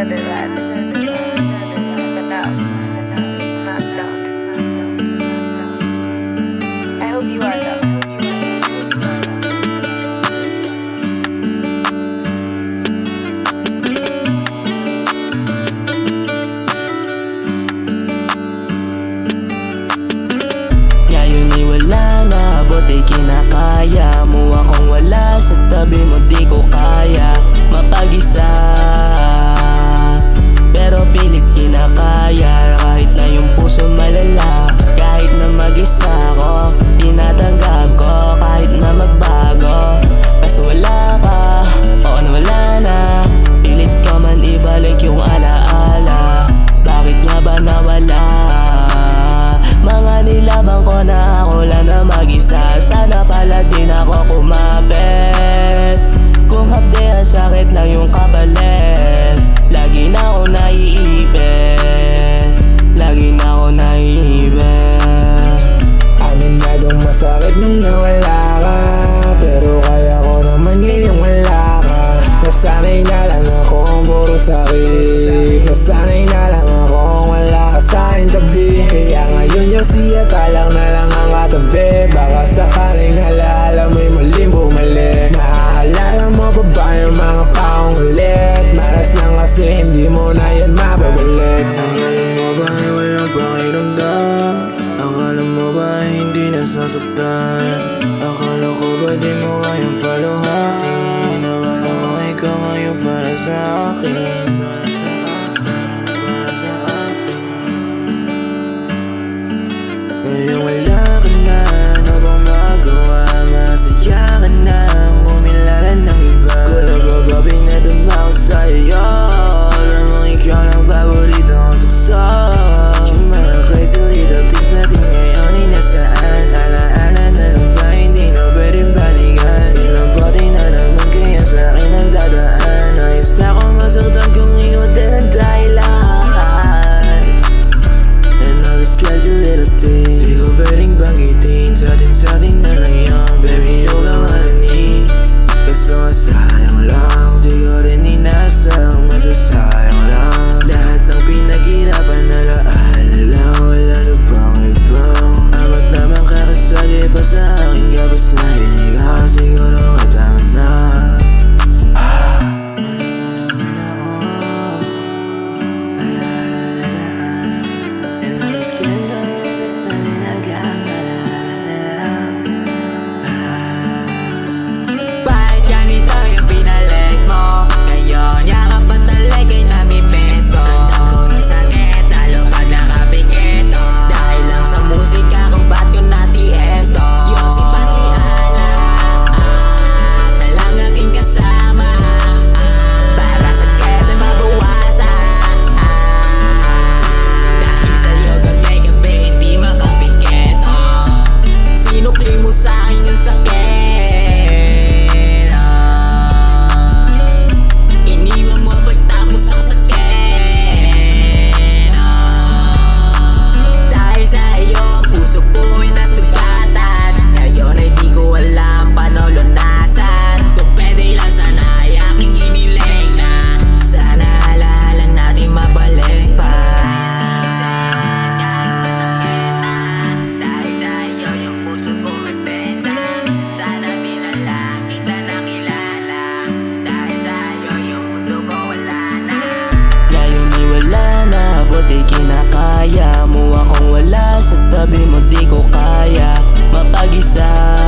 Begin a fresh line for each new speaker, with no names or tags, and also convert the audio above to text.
But now, not don't. I hope you are though.
Ngayon ay wala na, buti kinakaya mo akong wala sa tabi mo, di ko kaya mapag-isa. Pero pilit kinakaya, kahit na yung puso malala. Kahit na mag-isa ko, tinatanggap ko, kahit na magbago. Kaso wala ka, oo na wala na. Pilit ka man ibalik yung alaala. Bakit nga ba nawala? Mga nilabang ko na ako lang na mag-isa. Sana pala din ako kumapit. Kung hapde ang sakit lang yung kapalit. Lagi na ako naiipit. Lagi na ako naiipit.
Aminadong masakit nung nawala ka, pero kaya ko naman ngayong wala ka. Nasanay na lang akong puro sakit. Nasanay na lang akong wala ka sa'king tabi. Kaya ngayon yung siya ka lang na lang ang katabi. Baka sakaling alaala mo'y muling bumalik. Naaalala mo pa ba yung mga paong ulit? Maras lang kasi hindi mo na yan mababalik. Akala mo ba ay walang pakiramdam? Akala mo ba ay hindi nasasaktan? Akala ko ba di mo kayang paluhain? Akala ko ikaw ngayon para sa akin. Para sa akin, para sa akin. Ngayon wala ka na, ano bang magawa? Masaya ka na, kumilala ng iba. Kung nabababing na dumako sa'yo, alam mo ikaw lang paborito kong tukso. Yung mga crazy little things natin ngayon ay nasaan? Alaala na lang ba, hindi na pwedeng balikan? Ilang pati na naman kaya sa'kin ang dadaan. Ayos na akong masaktan kung ikaw din ang dahilan. And all these crazy little things, di ko pwedeng banggitin. Sa'tin na lang yan, baby, yung kawanin. Kaso nga sayang lang, di ko rin inasang masasayang lang. Lahat ng pinaghirapan na laala, wala na bang ibang amat naman kakasali pa sa aking gabas na hiniga. Siguro nga tama na.
Bakit ganito yung pinalit mo? Ngayon yakap at talig ay namimiss ko. Ramdam ko yung sakit, lalo pag nakapikit dahil lang sa musika kung ba't ko natiis to. Yung simpati ala talang naging kasama para sakit ay mabawasan. Dahil sa'yo gabi gabi hindi makapikit. Sinukli mo sa'kin yung sakit. Iniwan mo pagtapos ang sakit. Dahil sa iyo ang puso ko ay nasugatan. Ngayon ay di ko alam paano lunasan. Kung pwede lang sana ay aking iniling na sana alaala natin mabalik pa. Dahil sa iyo yung puso ko ay benta. Sana di na lang kita nakilala. Dahil sa iyo yung mundo ko wala na. Ngayon ay wala na, buti kinakaya mo akong wala sa tabi mo, di ko kaya mapag-isa.